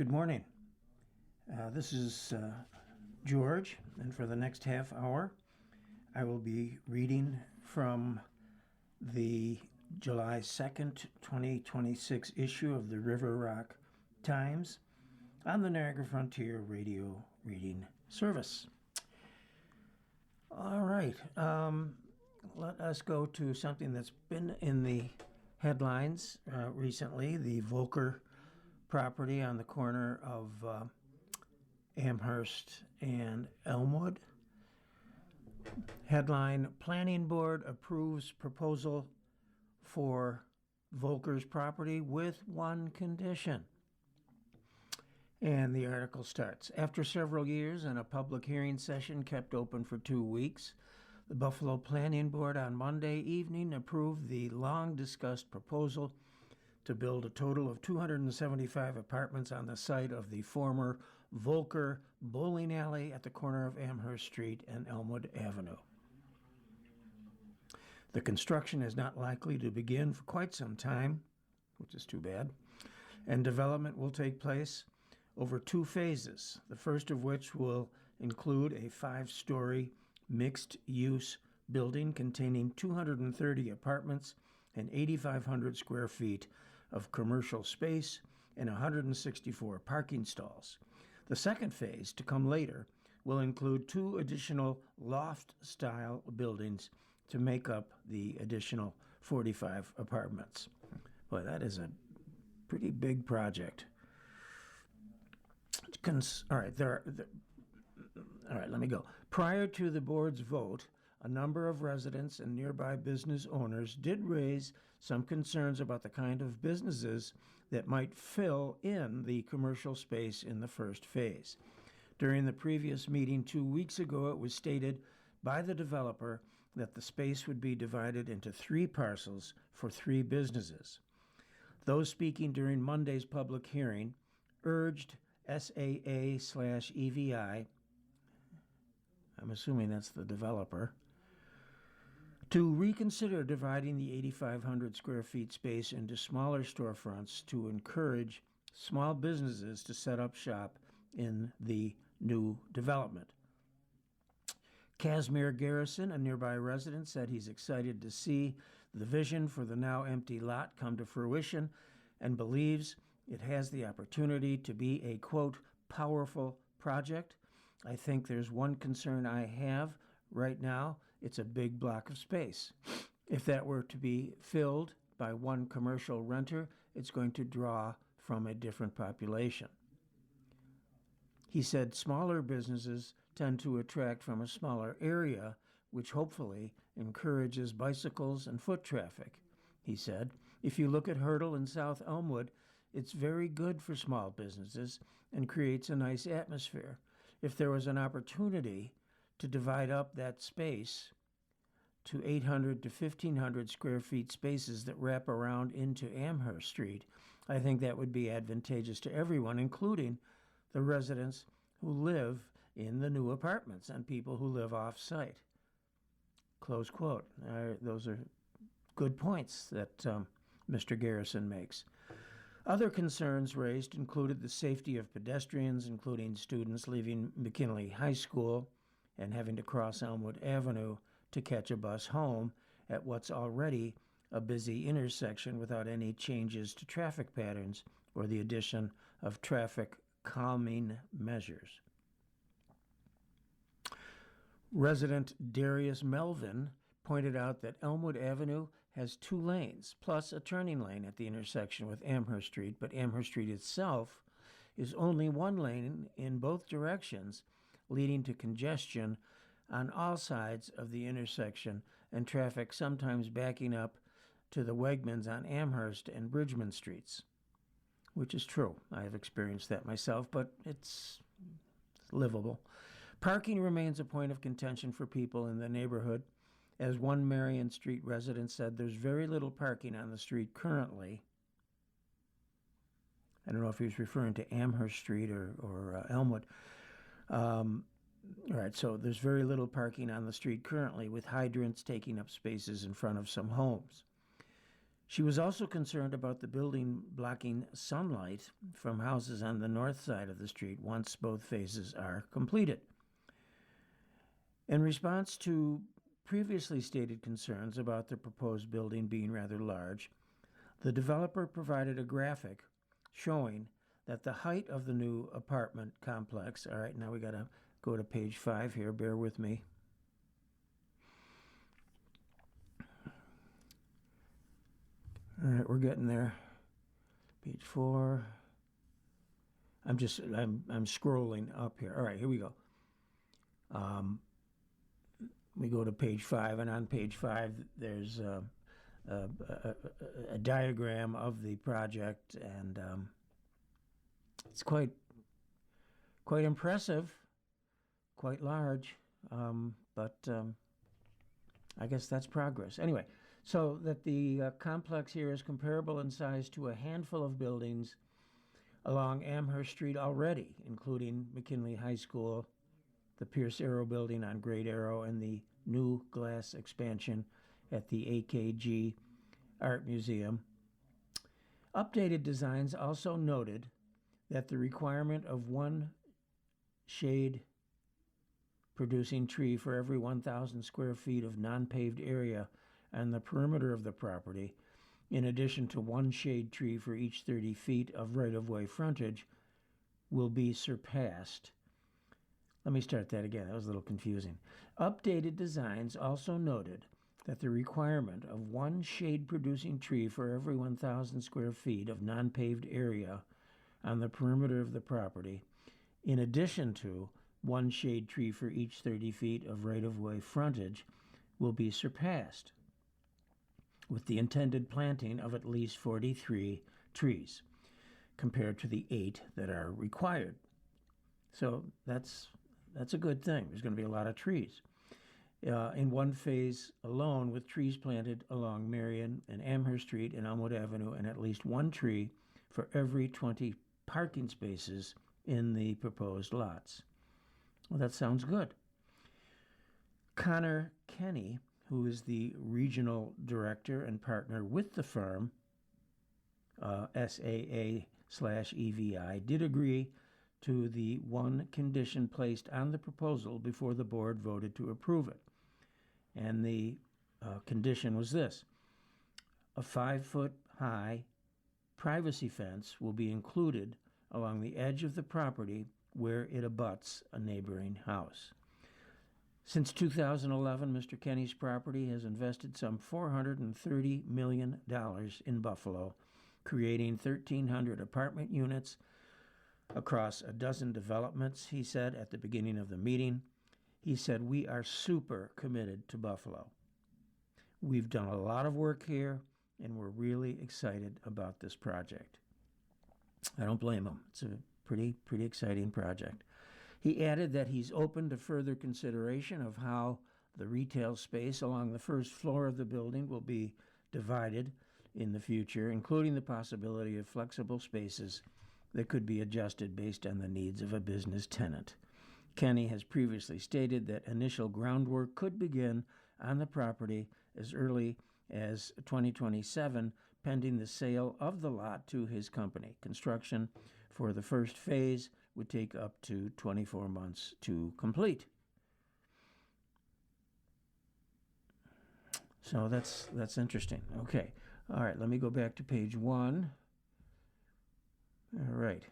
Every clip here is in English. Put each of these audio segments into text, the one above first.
Good morning. This is George, and for the next half hour, I will be reading from the July 2nd, 2026 issue of the River Rock Times on the Niagara Frontier Radio Reading Service. All right, let us go to something that's been in the headlines recently, the Volker property on the corner of Amherst and Elmwood. Headline, Planning Board approves proposal for Volker's property with one condition. And the article starts. After several years and a public hearing session kept open for 2 weeks, the Buffalo Planning Board on Monday evening approved the long-discussed proposal to build a total of 275 apartments on the site of the former Volker bowling alley at the corner of Amherst Street and Elmwood Avenue. The construction is not likely to begin for quite some time, which is too bad, and development will take place over 2 phases, the first of which will include a 5-story mixed-use building containing 230 apartments and 8,500 square feet of commercial space and 164 parking stalls. The second phase, to come later, will include 2 additional loft-style buildings to make up the additional 45 apartments. Boy, that is a pretty big project. All right, let me go. Prior to the board's vote, a number of residents and nearby business owners did raise some concerns about the kind of businesses that might fill in the commercial space in the first phase. During the previous meeting 2 weeks ago, it was stated by the developer that the space would be divided into 3 parcels for 3 businesses. Those speaking during Monday's public hearing urged SAA/EVI, I'm assuming that's the developer, to reconsider dividing the 8,500 square feet space into smaller storefronts to encourage small businesses to set up shop in the new development. Casimir Garrison, a nearby resident, said he's excited to see the vision for the now empty lot come to fruition and believes it has the opportunity to be a, quote, powerful project. I think there's one concern I have right now. It's a big block of space. If that were to be filled by one commercial renter, it's going to draw from a different population. He said smaller businesses tend to attract from a smaller area, which hopefully encourages bicycles and foot traffic. He said, if you look at Hurdle in South Elmwood, it's very good for small businesses and creates a nice atmosphere. If there was an opportunity to divide up that space to 800 to 1,500 square feet spaces that wrap around into Amherst Street, I think that would be advantageous to everyone, including the residents who live in the new apartments and people who live off-site. Close quote. Those are good points that Mr. Garrison makes. Other concerns raised included the safety of pedestrians, including students leaving McKinley High School and having to cross Elmwood Avenue to catch a bus home at what's already a busy intersection without any changes to traffic patterns or the addition of traffic calming measures. Resident Darius Melvin pointed out that Elmwood Avenue has 2 lanes, plus a turning lane at the intersection with Amherst Street, but Amherst Street itself is only 1 lane in both directions, leading to congestion on all sides of the intersection and traffic sometimes backing up to the Wegmans on Amherst and Bridgman Streets, which is true. I have experienced that myself, but it's livable. Parking remains a point of contention for people in the neighborhood. As one Marion Street resident said, there's very little parking on the street currently. I don't know if he was referring to Amherst Street or Elmwood. All right, so there's very little parking on the street currently, with hydrants taking up spaces in front of some homes. She was also concerned about the building blocking sunlight from houses on the north side of the street once both phases are completed. In response to previously stated concerns about the proposed building being rather large, the developer provided a graphic showing that the height of the new apartment complex, all right, now we got to go to page 5 here, bear with me. All right, we're getting there. Page 4. I'm scrolling up here. All right, here we go. We go to page 5, and on page 5 there's a diagram of the project, and it's quite impressive, quite large, but I guess that's progress. Anyway, so that the complex here is comparable in size to a handful of buildings along Amherst Street already, including McKinley High School, the Pierce Arrow Building on Great Arrow, and the new glass expansion at the AKG Art Museum. Updated designs also noted that the requirement of one shade producing tree for every 1,000 square feet of non-paved area on the perimeter of the property, in addition to one shade tree for each 30 feet of right-of-way frontage, will be surpassed. Let me start that again. That was a little confusing. Updated designs also noted that the requirement of one shade-producing tree for every 1,000 square feet of non-paved area on the perimeter of the property, in addition to one shade tree for each 30 feet of right-of-way frontage, will be surpassed, with the intended planting of at least 43 trees, compared to the 8 that are required. So that's a good thing. There's going to be a lot of trees. In one phase alone, with trees planted along Marion and Amherst Street and Elmwood Avenue, and at least one tree for every 20 parking spaces in the proposed lots. Well, that sounds good. Connor Kenny, who is the regional director and partner with the firm, SAA/EVI, did agree to the one condition placed on the proposal before the board voted to approve it. And the condition was this: a 5-foot-high privacy fence will be included along the edge of the property where it abuts a neighboring house. Since 2011, Mr. Kenny's property has invested some $430 million in Buffalo, creating 1,300 apartment units across a dozen developments, he said at the beginning of the meeting. He said, "We are super committed to Buffalo. We've done a lot of work here, and we're really excited about this project." I don't blame him. It's a pretty exciting project. He added that he's open to further consideration of how the retail space along the first floor of the building will be divided in the future, including the possibility of flexible spaces that could be adjusted based on the needs of a business tenant. Kenny has previously stated that initial groundwork could begin on the property as early as 2027, pending the sale of the lot to his company. Construction for the first phase would take up to 24 months to complete. So that's interesting. Okay. All right, let me go back to page 1. All right.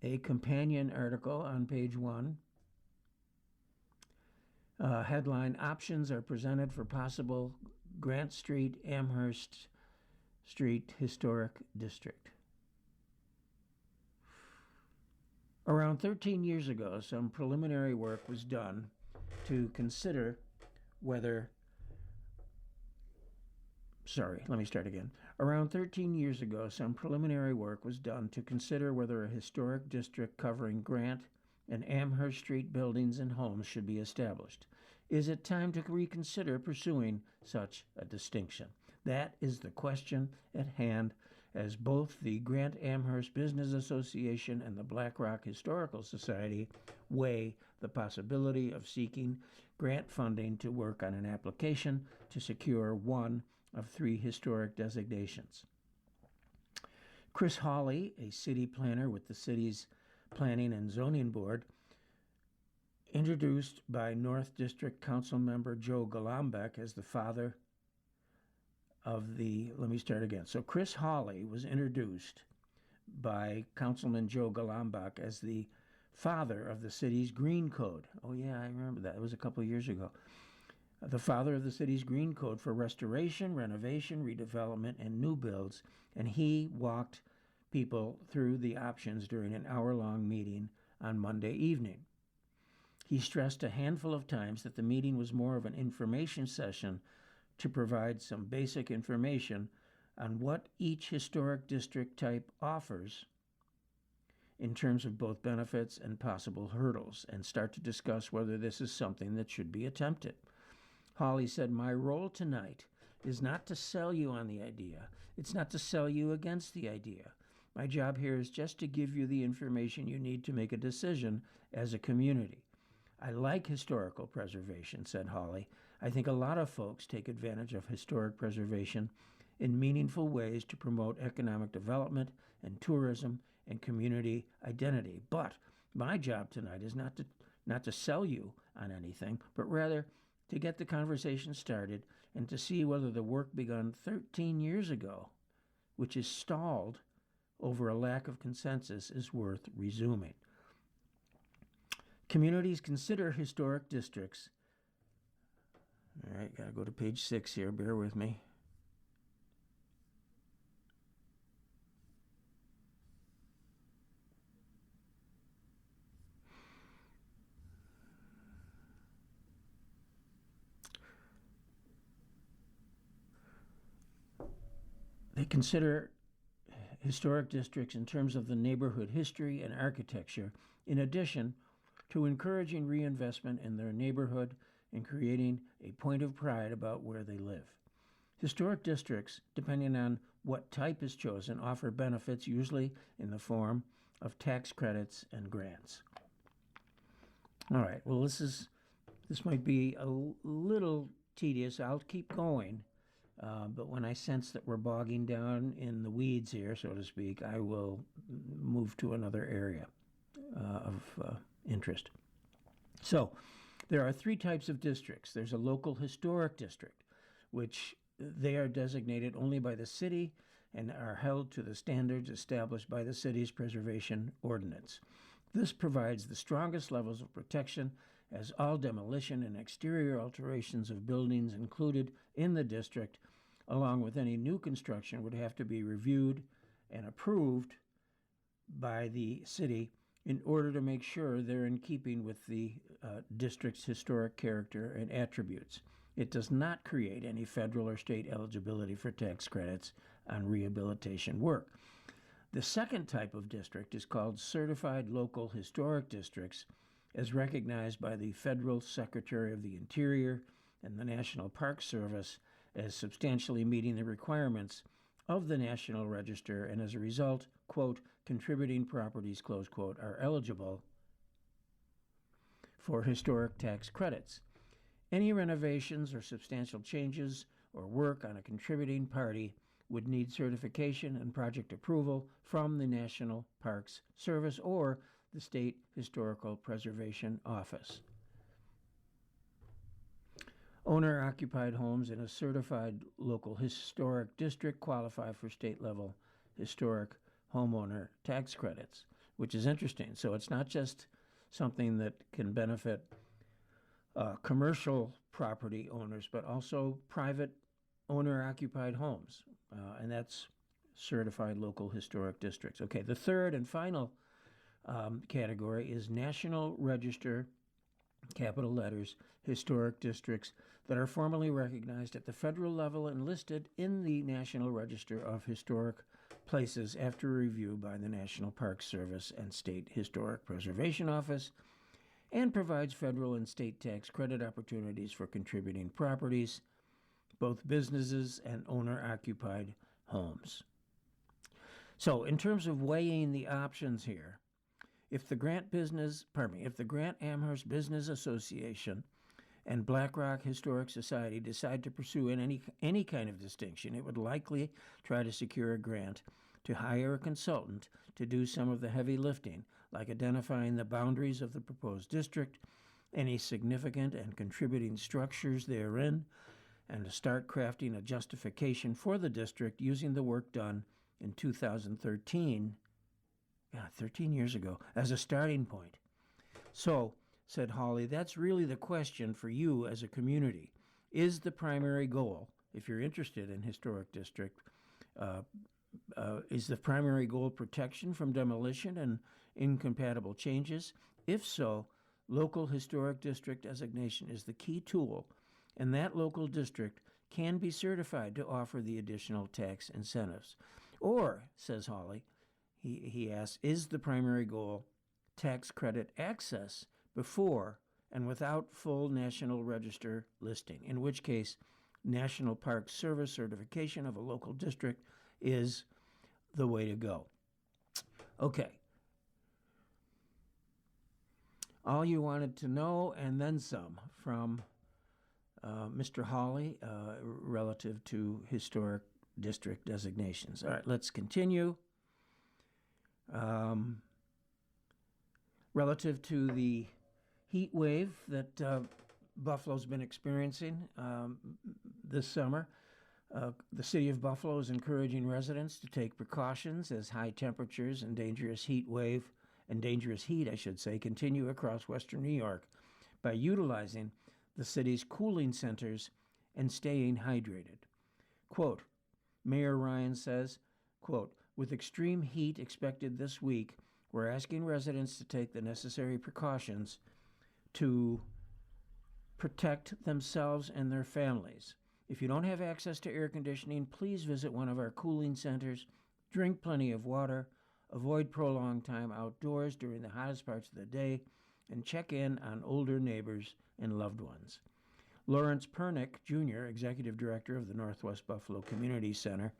A companion article on page 1. Headline: Options are presented for possible Grant Street, Amherst Street Historic District. Around 13 years ago, some preliminary work was done to consider whether Around 13 years ago, some preliminary work was done to consider whether a historic district covering Grant and Amherst Street buildings and homes should be established. Is it time to reconsider pursuing such a distinction? That is the question at hand, as both the Grant Amherst Business Association and the BlackRock Historical Society weigh the possibility of seeking grant funding to work on an application to secure one of 3 historic designations. Chris Hawley, a city planner with the city's Planning and Zoning Board, introduced by North District Council member Joe Golombek as the father of the, let me start again. So Chris Hawley was introduced by Councilman Joe Golombek as the father of the city's Green Code. Oh yeah, I remember that. It was a couple of years ago. The father of the city's Green Code for restoration, renovation, redevelopment, and new builds, and he walked people through the options during an hour-long meeting on Monday evening. He stressed a handful of times that the meeting was more of an information session to provide some basic information on what each historic district type offers in terms of both benefits and possible hurdles, and start to discuss whether this is something that should be attempted. Hawley said, "My role tonight is not to sell you on the idea. It's not to sell you against the idea. My job here is just to give you the information you need to make a decision as a community. I like historical preservation," said Hawley. "I think a lot of folks take advantage of historic preservation in meaningful ways to promote economic development and tourism and community identity. But my job tonight is not to sell you on anything, but rather to get the conversation started and to see whether the work begun 13 years ago, which is stalled over a lack of consensus, is worth resuming. Communities consider historic districts. All right, gotta go to page 6 here, bear with me. They consider historic districts in terms of the neighborhood history and architecture, in addition to encouraging reinvestment in their neighborhood and creating a point of pride about where they live. Historic districts, depending on what type is chosen, offer benefits usually in the form of tax credits and grants. All right, well, this might be a little tedious. I'll keep going, but when I sense that we're bogging down in the weeds here, so to speak, I will move to another area of interest. So there are 3 types of districts. There's a local historic district, which they are designated only by the city and are held to the standards established by the city's preservation ordinance. This provides the strongest levels of protection, as all demolition and exterior alterations of buildings included in the district, along with any new construction, would have to be reviewed and approved by the city in order to make sure they're in keeping with the district's historic character and attributes. It does not create any federal or state eligibility for tax credits on rehabilitation work. The second type of district is called Certified Local Historic Districts, as recognized by the Federal Secretary of the Interior and the National Park Service as substantially meeting the requirements of the National Register, and as a result, quote, contributing properties, close quote, are eligible for historic tax credits. Any renovations or substantial changes or work on a contributing party would need certification and project approval from the National Parks Service or the State Historical Preservation Office. Owner-occupied homes in a certified local historic district qualify for state-level historic homeowner tax credits, which is interesting. So it's not just something that can benefit commercial property owners, but also private owner-occupied homes, and that's certified local historic districts. Okay, the third and final category is National Register, capital letters, historic districts that are formally recognized at the federal level and listed in the National Register of Historic Places after review by the National Park Service and State Historic Preservation Office, and provides federal and state tax credit opportunities for contributing properties both businesses and owner-occupied homes. So in terms of weighing the options here, if the Grant Amherst Business Association and BlackRock Historic Society decide to pursue any kind of distinction, it would likely try to secure a grant to hire a consultant to do some of the heavy lifting, like identifying the boundaries of the proposed district, any significant and contributing structures therein, and to start crafting a justification for the district using the work done in 2013, 13 years ago, as a starting point. So, said Hawley, that's really the question for you as a community. Is the primary goal, if you're interested in historic district, is the primary goal protection from demolition and incompatible changes? If so, local historic district designation is the key tool, and that local district can be certified to offer the additional tax incentives. Or, says Hawley, he asks, is the primary goal tax credit access before and without full National Register listing, in which case National Park Service certification of a local district is the way to go. Okay. All you wanted to know and then some from Mr. Hawley relative to historic district designations. All right, let's continue. Relative to the heat wave that Buffalo's been experiencing this summer, the city of Buffalo is encouraging residents to take precautions as high temperatures and dangerous heat, I should say, continue across western New York by utilizing the city's cooling centers and staying hydrated. Quote, Mayor Ryan says, quote, with extreme heat expected this week, we're asking residents to take the necessary precautions to protect themselves and their families. If you don't have access to air conditioning, please visit one of our cooling centers, drink plenty of water, avoid prolonged time outdoors during the hottest parts of the day, and check in on older neighbors and loved ones. Lawrence Pernick, Jr., Executive Director of the Northwest Buffalo Community Center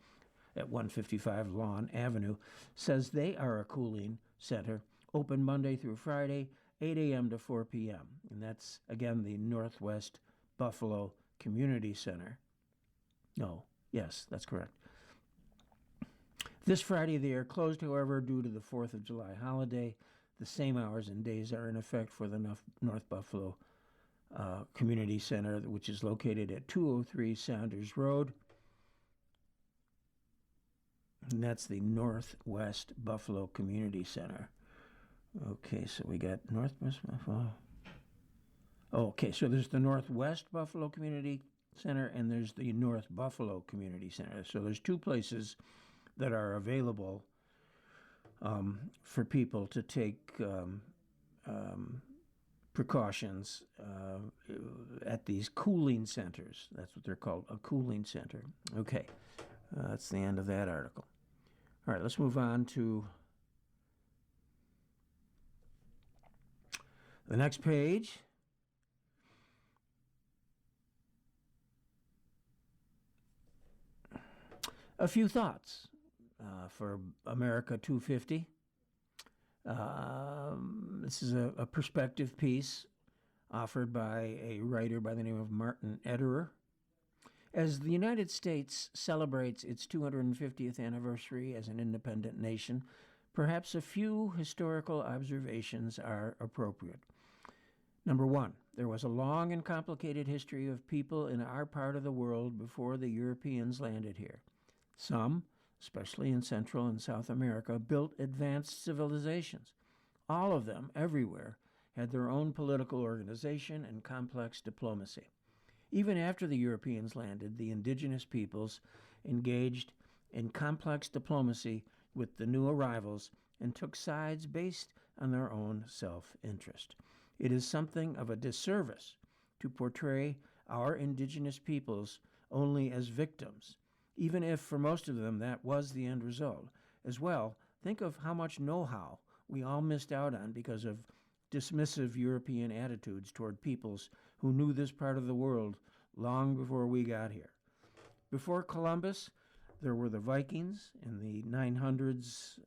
at 155 Lawn Avenue, says they are a cooling center, open Monday through Friday, 8 a.m. to 4 p.m. And that's, again, the Northwest Buffalo Community Center. No, yes, that's correct. This Friday they are closed, however, due to the 4th of July holiday. The same hours and days are in effect for the North Buffalo Community Center, which is located at 203 Saunders Road. And that's the Northwest Buffalo Community Center. Okay, so we got Northwest Buffalo. Okay, so there's the Northwest Buffalo Community Center and there's the North Buffalo Community Center. So there's two places that are available for people to take precautions at these cooling centers. That's what they're called, a cooling center. Okay, that's the end of that article. All right, let's move on to the next page. A few thoughts for America 250. This is a perspective piece offered by a writer by the name of Martin Ederer. As the United States celebrates its 250th anniversary as an independent nation, perhaps a few historical observations are appropriate. Number one, there was a long and complicated history of people in our part of the world before the Europeans landed here. Some, especially in Central and South America, built advanced civilizations. All of them, everywhere, had their own political organization and complex diplomacy. Even after the Europeans landed, the indigenous peoples engaged in complex diplomacy with the new arrivals and took sides based on their own self-interest. It is something of a disservice to portray our indigenous peoples only as victims, even if for most of them that was the end result. As well, think of how much know-how we all missed out on because of dismissive European attitudes toward peoples who knew this part of the world long before we got here. Before Columbus, there were the Vikings in the 900s.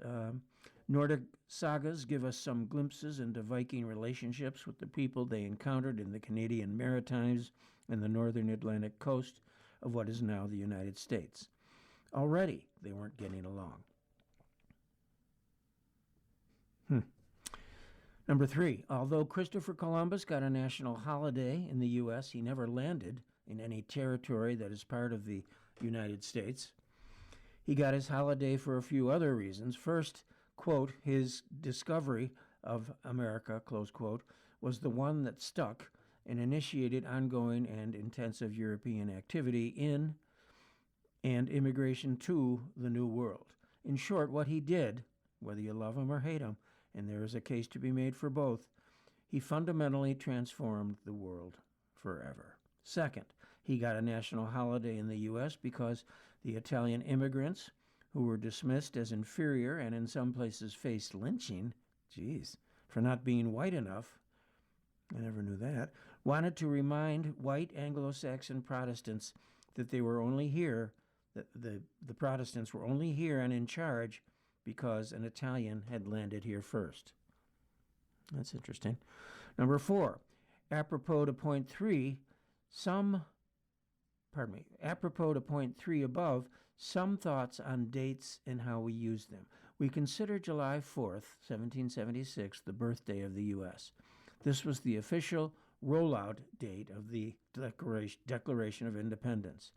Nordic sagas give us some glimpses into Viking relationships with the people they encountered in the Canadian Maritimes and the northern Atlantic coast of what is now the United States. Already, they weren't getting along. Number 3, although Christopher Columbus got a national holiday in the U.S., he never landed in any territory that is part of the United States. He got his holiday for a few other reasons. First, quote, his discovery of America, close quote, was the one that stuck and initiated ongoing and intensive European activity in and immigration to the New World. In short, what he did, whether you love him or hate him, and there is a case to be made for both, he fundamentally transformed the world forever. Second, he got a national holiday in the U.S. because the Italian immigrants, who were dismissed as inferior and in some places faced lynching, for not being white enough, I never knew that, wanted to remind white Anglo-Saxon Protestants that they were only here, that the Protestants were only here and in charge because an Italian had landed here first. That's interesting. Number 4, apropos to point 3 above, some thoughts on dates and how we use them. We consider July 4th, 1776, the birthday of the U.S. This was the official rollout date of the Declaration of Independence.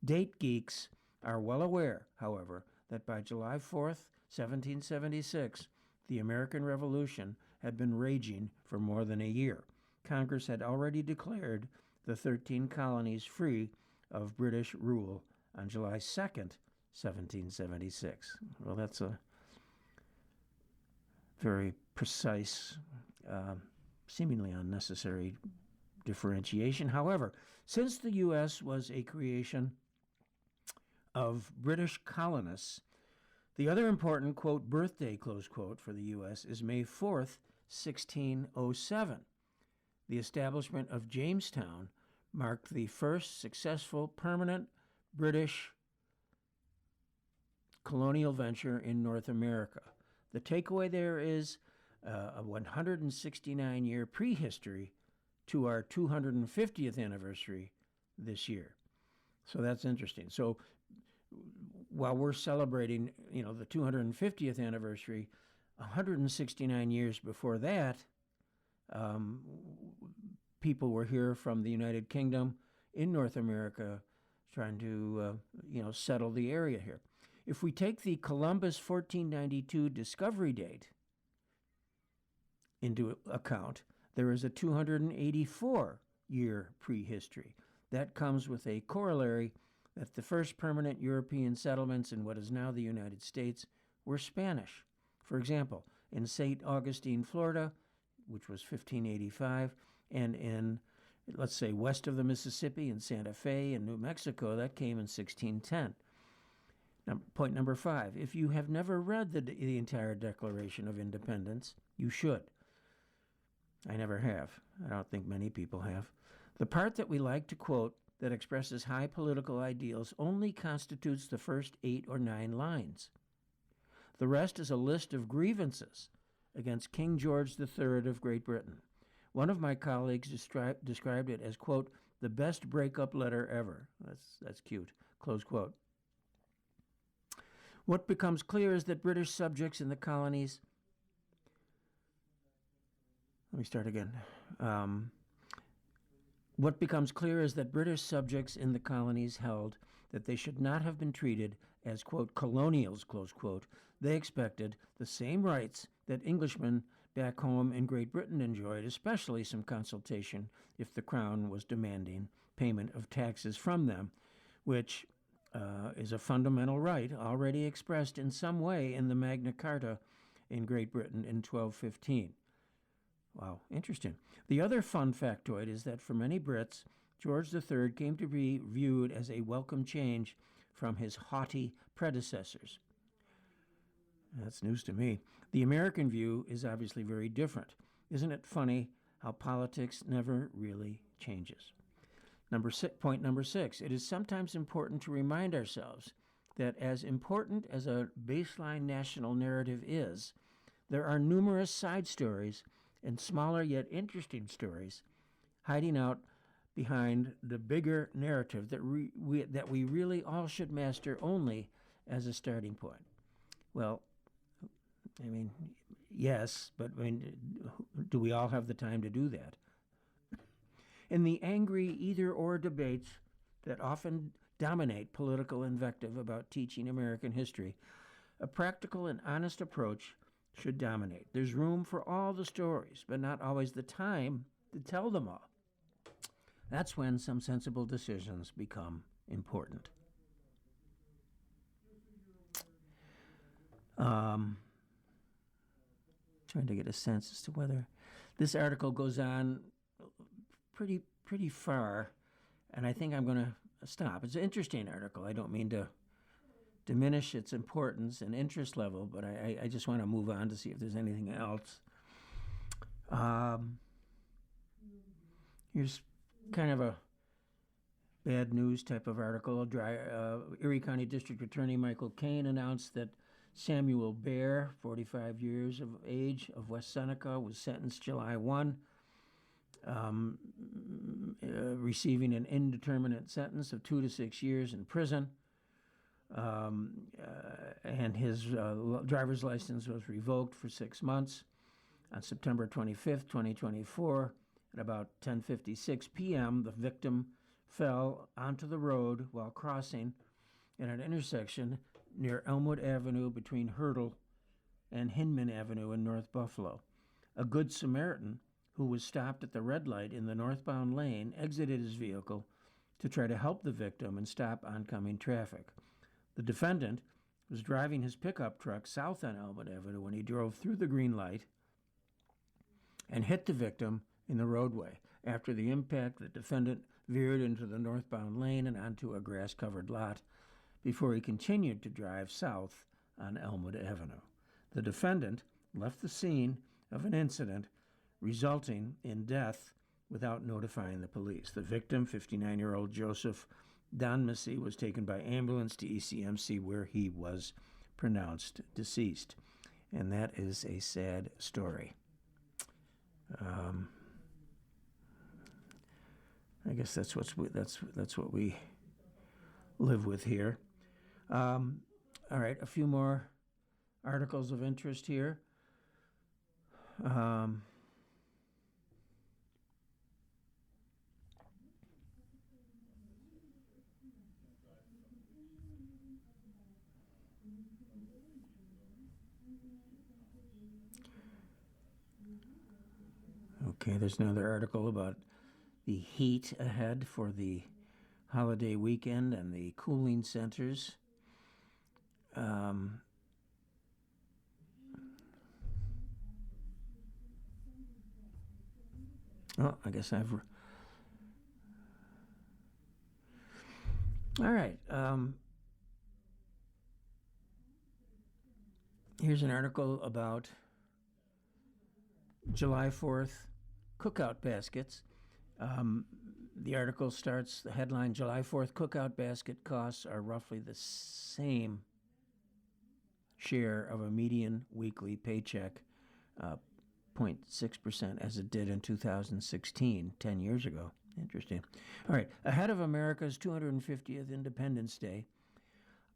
Date geeks are well aware, however, that by July 4th, 1776, the American Revolution had been raging for more than a year. Congress had already declared the 13 colonies free of British rule on July 2nd, 1776. Well, that's a very precise, seemingly unnecessary differentiation. However, since the U.S. was a creation of British colonists, the other important, quote, birthday, close quote, for the U.S. is May 4th, 1607. The establishment of Jamestown marked the first successful permanent British colonial venture in North America. The takeaway there is a 169-year prehistory to our 250th anniversary this year. So that's interesting. So while we're celebrating, the 250th anniversary, 169 years before that, people were here from the United Kingdom in North America trying to, settle the area here. If we take the Columbus 1492 discovery date into account, there is a 284-year prehistory. That comes with a corollary that the first permanent European settlements in what is now the United States were Spanish. For example, in St. Augustine, Florida, which was 1585, and in, let's say, west of the Mississippi in Santa Fe in New Mexico, that came in 1610. Now, point number 5, if you have never read the entire Declaration of Independence, you should. I never have. I don't think many people have. The part that we like to quote that expresses high political ideals only constitutes the first 8 or 9 lines. The rest is a list of grievances against King George III of Great Britain. One of my colleagues described it as, quote, the best breakup letter ever. That's cute, close quote. What becomes clear is that British subjects in the colonies... Let me start again. What becomes clear is that British subjects in the colonies held that they should not have been treated as, quote, colonials, close quote. They expected the same rights that Englishmen back home in Great Britain enjoyed, especially some consultation if the Crown was demanding payment of taxes from them, which is a fundamental right already expressed in some way in the Magna Carta in Great Britain in 1215. Wow, interesting. The other fun factoid is that for many Brits, George III came to be viewed as a welcome change from his haughty predecessors. That's news to me. The American view is obviously very different. Isn't it funny how politics never really changes? Point number 6, it is sometimes important to remind ourselves that as important as a baseline national narrative is, there are numerous side stories and smaller yet interesting stories hiding out behind the bigger narrative that we really all should master only as a starting point. Well, I mean, yes, but I mean, do we all have the time to do that? In the angry either-or debates that often dominate political invective about teaching American history, a practical and honest approach should dominate. There's room for all the stories, but not always the time to tell them all. That's when some sensible decisions become important. Trying to get a sense as to whether this article goes on pretty far, and I think I'm going to stop. It's an interesting article. I don't mean to diminish its importance and interest level, but I just want to move on to see if there's anything else. Here's kind of a bad news type of article. Erie County District Attorney Michael Cain announced that Samuel Bear, 45 years of age, of West Seneca, was sentenced July 1, receiving an indeterminate sentence of 2 to 6 years in prison. And his driver's license was revoked for 6 months. On September 25th, 2024, at about 10:56 p.m., the victim fell onto the road while crossing at an intersection near Elmwood Avenue between Hurdle and Hinman Avenue in North Buffalo. A Good Samaritan, who was stopped at the red light in the northbound lane, exited his vehicle to try to help the victim and stop oncoming traffic. The defendant was driving his pickup truck south on Elmwood Avenue when he drove through the green light and hit the victim in the roadway. After the impact, the defendant veered into the northbound lane and onto a grass-covered lot before he continued to drive south on Elmwood Avenue. The defendant left the scene of an incident resulting in death without notifying the police. The victim, 59-year-old Joseph Donmessy, was taken by ambulance to ECMC, where he was pronounced deceased. And that is a sad story. I guess that's what we live with here. All right, a few more articles of interest here. Okay, there's another article about the heat ahead for the holiday weekend and the cooling centers. I guess I've... All right. Here's an article about July 4th cookout baskets. The article starts, the headline, July 4th cookout basket costs are roughly the same share of a median weekly paycheck, 0.6%, as it did in 2016, 10 years ago. Interesting. All right, ahead of America's 250th Independence Day,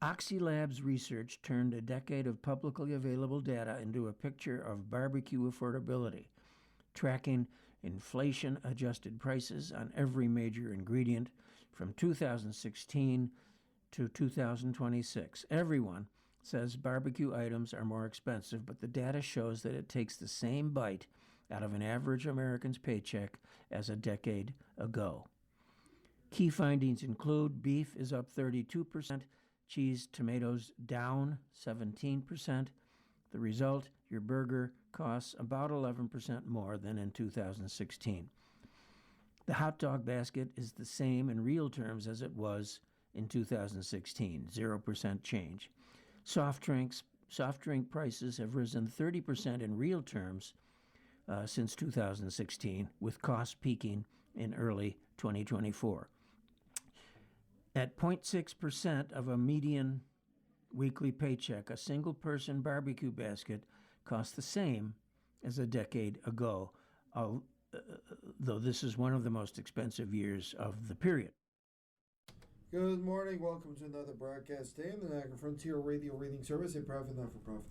Oxylab's research turned a decade of publicly available data into a picture of barbecue affordability, tracking inflation-adjusted prices on every major ingredient from 2016 to 2026. Everyone says barbecue items are more expensive, but the data shows that it takes the same bite out of an average American's paycheck as a decade ago. Key findings include beef is up 32%, cheese, tomatoes down 17%. The result, your burger costs about 11% more than in 2016. The hot dog basket is the same in real terms as it was in 2016, 0% change. Soft drink prices have risen 30% in real terms since 2016, with costs peaking in early 2024. At 0.6% of a median weekly paycheck, a single person barbecue basket costs the same as a decade ago, though this is one of the most expensive years of the period. Good morning. Welcome to another broadcast day on the Niagara Frontier Radio Reading Service, a private not-for-profit